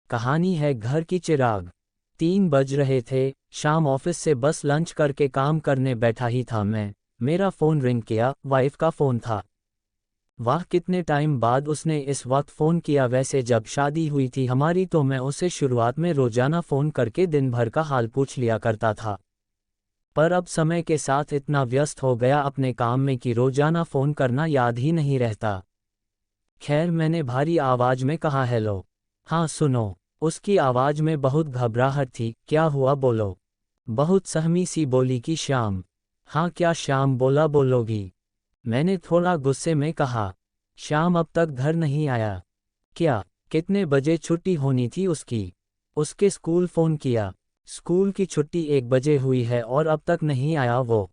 कहानी है घर की चिराग। 3 बज रहे थे, शाम। ऑफिस से बस लंच करके काम करने बैठा ही था मैं। मेरा फ़ोन रिंग किया, वाइफ का फ़ोन था। वाह, कितने टाइम बाद उसने इस वक्त फ़ोन किया। वैसे जब शादी हुई थी हमारी तो मैं उसे शुरुआत में रोज़ाना फ़ोन करके दिन भर का हाल पूछ लिया करता था। पर अब समय के साथ इतना व्यस्त हो गया अपने काम में कि रोज़ाना फ़ोन करना याद ही नहीं रहता। खैर, मैंने भारी आवाज़ में कहा, हेलो। हाँ सुनो। उसकी आवाज़ में बहुत घबराहट थी। क्या हुआ, बोलो। बहुत सहमी सी बोली कि शाम। हाँ, क्या शाम बोला, बोलोगी? मैंने थोड़ा गुस्से में कहा। शाम अब तक घर नहीं आया क्या? कितने बजे छुट्टी होनी थी उसकी? उसके स्कूल फ़ोन किया। स्कूल की छुट्टी 1 बजे हुई है और अब तक नहीं आया वो।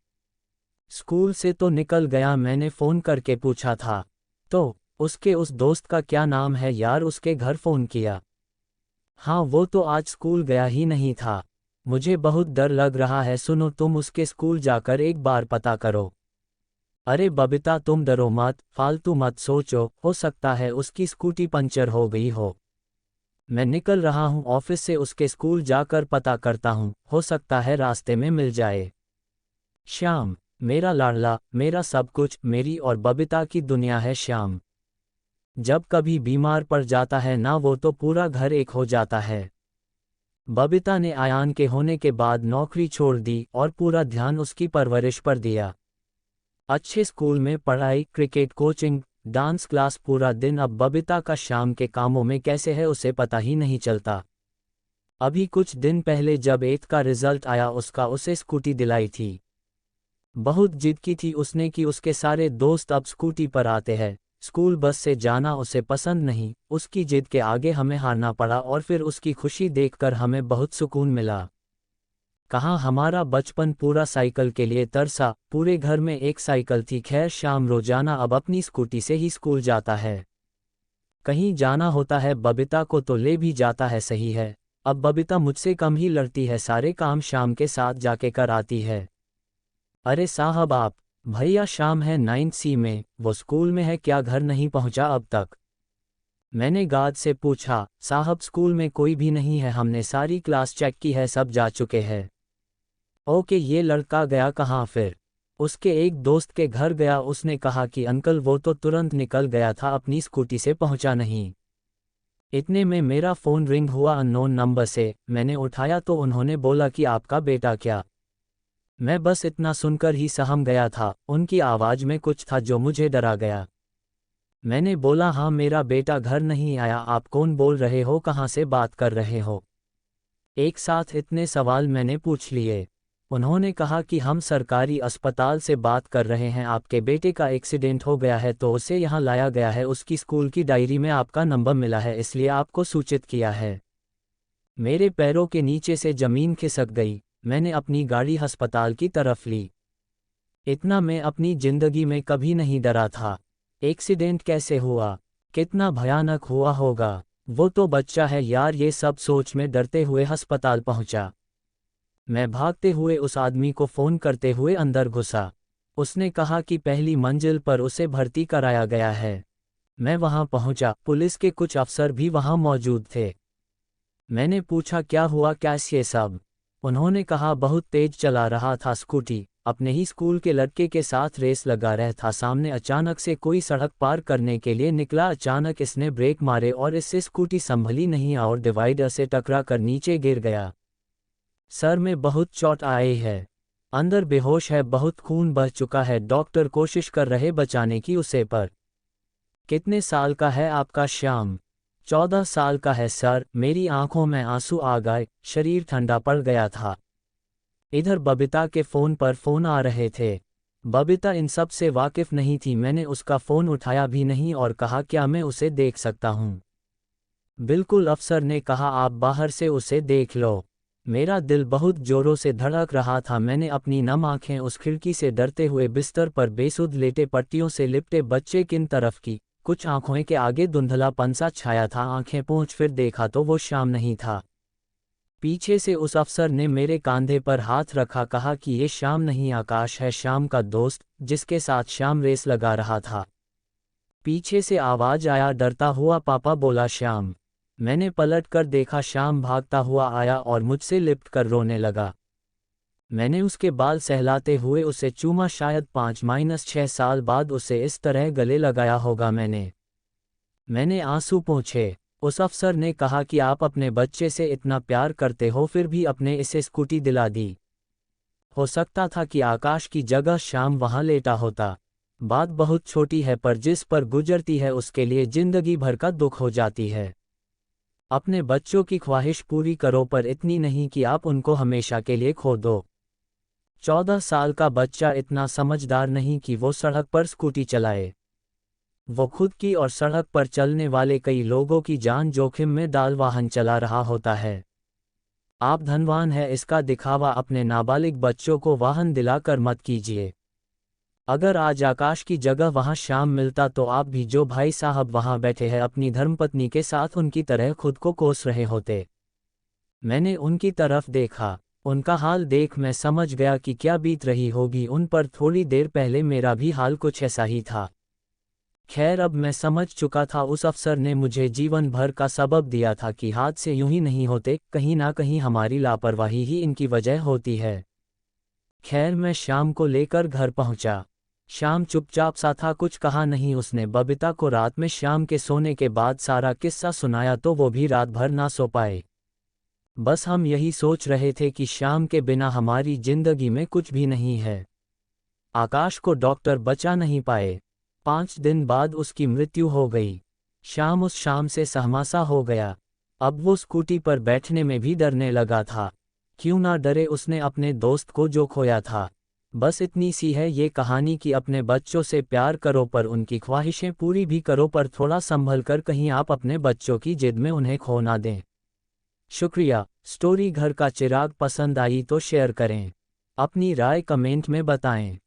स्कूल से तो निकल गया, मैंने फ़ोन करके पूछा था। तो उसके उस दोस्त का क्या नाम है यार, उसके घर फ़ोन किया? हाँ, वो तो आज स्कूल गया ही नहीं था। मुझे बहुत डर लग रहा है। सुनो, तुम उसके स्कूल जाकर एक बार पता करो। अरे बबीता, तुम डरो मत, फालतू मत सोचो, हो सकता है उसकी स्कूटी पंचर हो गई हो। मैं निकल रहा हूँ ऑफिस से, उसके स्कूल जाकर पता करता हूँ, हो सकता है रास्ते में मिल जाए। श्याम, मेरा लाडला, मेरा सब कुछ, मेरी और बबीता की दुनिया है श्याम। जब कभी बीमार पड़ जाता है ना वो, तो पूरा घर एक हो जाता है। बबीता ने आयान के होने के बाद नौकरी छोड़ दी और पूरा ध्यान उसकी परवरिश पर दिया। अच्छे स्कूल में पढ़ाई, क्रिकेट कोचिंग, डांस क्लास, पूरा दिन। अब बबीता का शाम के कामों में कैसे है उसे पता ही नहीं चलता। अभी कुछ दिन पहले जब 8th का रिजल्ट आया उसका, उसे स्कूटी दिलाई थी। बहुत जिद की थी उसने कि उसके सारे दोस्त अब स्कूटी पर आते हैं। स्कूल बस से जाना उसे पसंद नहीं। उसकी जिद के आगे हमें हारना पड़ा और फिर उसकी खुशी देखकर हमें बहुत सुकून मिला। कहाँ हमारा बचपन पूरा साइकिल के लिए तरसा, पूरे घर में एक साइकिल थी। खैर, शाम रोजाना अब अपनी स्कूटी से ही स्कूल जाता है। कहीं जाना होता है बबीता को तो ले भी जाता है, सही है। अब बबीता मुझसे कम ही लड़ती है, सारे काम शाम के साथ जाके कर आती है। अरे साहब आप, भैया शाम है 9th C में, वो स्कूल में है क्या, घर नहीं पहुंचा अब तक? मैंने गार्ड से पूछा। साहब स्कूल में कोई भी नहीं है, हमने सारी क्लास चेक की है, सब जा चुके हैं। ओके, ये लड़का गया कहाँ फिर? उसके एक दोस्त के घर गया, उसने कहा कि अंकल वो तो तुरंत निकल गया था, अपनी स्कूटी से पहुंचा नहीं। इतने में मेरा फ़ोन रिंग हुआ अननोन नंबर से। मैंने उठाया तो उन्होंने बोला कि आपका बेटा क्या? मैं बस इतना सुनकर ही सहम गया था, उनकी आवाज़ में कुछ था जो मुझे डरा गया। मैंने बोला, हाँ मेरा बेटा घर नहीं आया। आप कौन बोल रहे हो, कहाँ से बात कर रहे हो? एक साथ इतने सवाल मैंने पूछ लिए। उन्होंने कहा कि हम सरकारी अस्पताल से बात कर रहे हैं, आपके बेटे का एक्सीडेंट हो गया है तो उसे यहाँ लाया गया है, उसकी स्कूल की डायरी में आपका नंबर मिला है इसलिए आपको सूचित किया है। मेरे पैरों के नीचे से ज़मीन खिसक गई। मैंने अपनी गाड़ी अस्पताल की तरफ ली। इतना मैं अपनी ज़िंदगी में कभी नहीं डरा था। एक्सीडेंट कैसे हुआ, कितना भयानक हुआ होगा, वो तो बच्चा है यार। ये सब सोच में डरते हुए अस्पताल पहुंचा। मैं भागते हुए उस आदमी को फ़ोन करते हुए अंदर घुसा। उसने कहा कि पहली मंजिल पर उसे भर्ती कराया गया है। मैं वहां पहुंचा, पुलिस के कुछ अफसर भी वहां मौजूद थे। मैंने पूछा क्या हुआ, कैसे ये सब? उन्होंने कहा बहुत तेज चला रहा था स्कूटी, अपने ही स्कूल के लड़के के साथ रेस लगा रहा था। सामने अचानक से कोई सड़क पार करने के लिए निकला, अचानक इसने ब्रेक मारे और इससे स्कूटी संभली नहीं और डिवाइडर से टकरा कर नीचे गिर गया। सर में बहुत चोट आई है, अंदर बेहोश है, बहुत खून बह चुका है, डॉक्टर कोशिश कर रहे बचाने की उसे। पर कितने साल का है आपका श्याम? 14 साल का है सर। मेरी आंखों में आंसू आ गए, शरीर ठंडा पड़ गया था। इधर बबीता के फ़ोन पर फ़ोन आ रहे थे। बबीता इन सब से वाकिफ़ नहीं थी। मैंने उसका फ़ोन उठाया भी नहीं और कहा, क्या मैं उसे देख सकता हूँ? बिल्कुल, अफसर ने कहा, आप बाहर से उसे देख लो। मेरा दिल बहुत ज़ोरों से धड़क रहा था। मैंने अपनी नम आंखें उस खिड़की से डरते हुए बिस्तर पर बेसुध लेटे पट्टियों से लिपटे बच्चे किन तरफ की। कुछ आंखों के आगे धुंधलापन सा छाया था। आंखें पोंछ फिर देखा तो वो श्याम नहीं था। पीछे से उस अफसर ने मेरे कंधे पर हाथ रखा, कहा कि ये श्याम नहीं, आकाश है, श्याम का दोस्त, जिसके साथ श्याम रेस लगा रहा था। पीछे से आवाज आया, डरता हुआ पापा, बोला श्याम। मैंने पलट कर देखा, श्याम भागता हुआ आया और मुझसे लिपट कर रोने लगा। मैंने उसके बाल सहलाते हुए उसे चूमा। शायद 5-6 साल बाद उसे इस तरह गले लगाया होगा मैंने आंसू पोंछे। उस अफसर ने कहा कि आप अपने बच्चे से इतना प्यार करते हो, फिर भी अपने इसे स्कूटी दिला दी। हो सकता था कि आकाश की जगह श्याम वहां लेटा होता। बात बहुत छोटी है, पर जिस पर गुजरती है उसके लिए जिंदगी भर का दुख हो जाती है। अपने बच्चों की ख्वाहिश पूरी करो, पर इतनी नहीं कि आप उनको हमेशा के लिए खो दो। 14 साल का बच्चा इतना समझदार नहीं कि वो सड़क पर स्कूटी चलाए। वो खुद की और सड़क पर चलने वाले कई लोगों की जान जोखिम में डाल वाहन चला रहा होता है। आप धनवान हैं, इसका दिखावा अपने नाबालिग बच्चों को वाहन दिलाकर मत कीजिए। अगर आज आकाश की जगह वहां श्याम मिलता तो आप भी, जो भाई साहब वहां बैठे हैं अपनी धर्मपत्नी के साथ, उनकी तरह खुद को कोस रहे होते। मैंने उनकी तरफ देखा। उनका हाल देख मैं समझ गया कि क्या बीत रही होगी उन पर। थोड़ी देर पहले मेरा भी हाल कुछ ऐसा ही था। खैर, अब मैं समझ चुका था, उस अफसर ने मुझे जीवन भर का सबक दिया था कि हादसे यूं ही नहीं होते, कहीं ना कहीं हमारी लापरवाही ही इनकी वजह होती है। खैर, मैं शाम को लेकर घर पहुंचा। शाम चुपचाप सा था, कुछ कहा नहीं। उसने बबीता को रात में शाम के सोने के बाद सारा किस्सा सुनाया तो वो भी रात भर ना सो पाए। बस हम यही सोच रहे थे कि शाम के बिना हमारी जिंदगी में कुछ भी नहीं है। आकाश को डॉक्टर बचा नहीं पाए। 5 दिन बाद उसकी मृत्यु हो गई। शाम उस शाम से सहमासा हो गया। अब वो स्कूटी पर बैठने में भी डरने लगा था। क्यों ना डरे, उसने अपने दोस्त को जो खोया था। बस इतनी सी है ये कहानी कि अपने बच्चों से प्यार करो, पर उनकी ख्वाहिशें पूरी भी करो, पर थोड़ा संभल कर, कहीं आप अपने बच्चों की जिद में उन्हें खो ना दें। शुक्रिया। स्टोरी घर का चिराग पसंद आई तो शेयर करें। अपनी राय कमेंट में बताएं।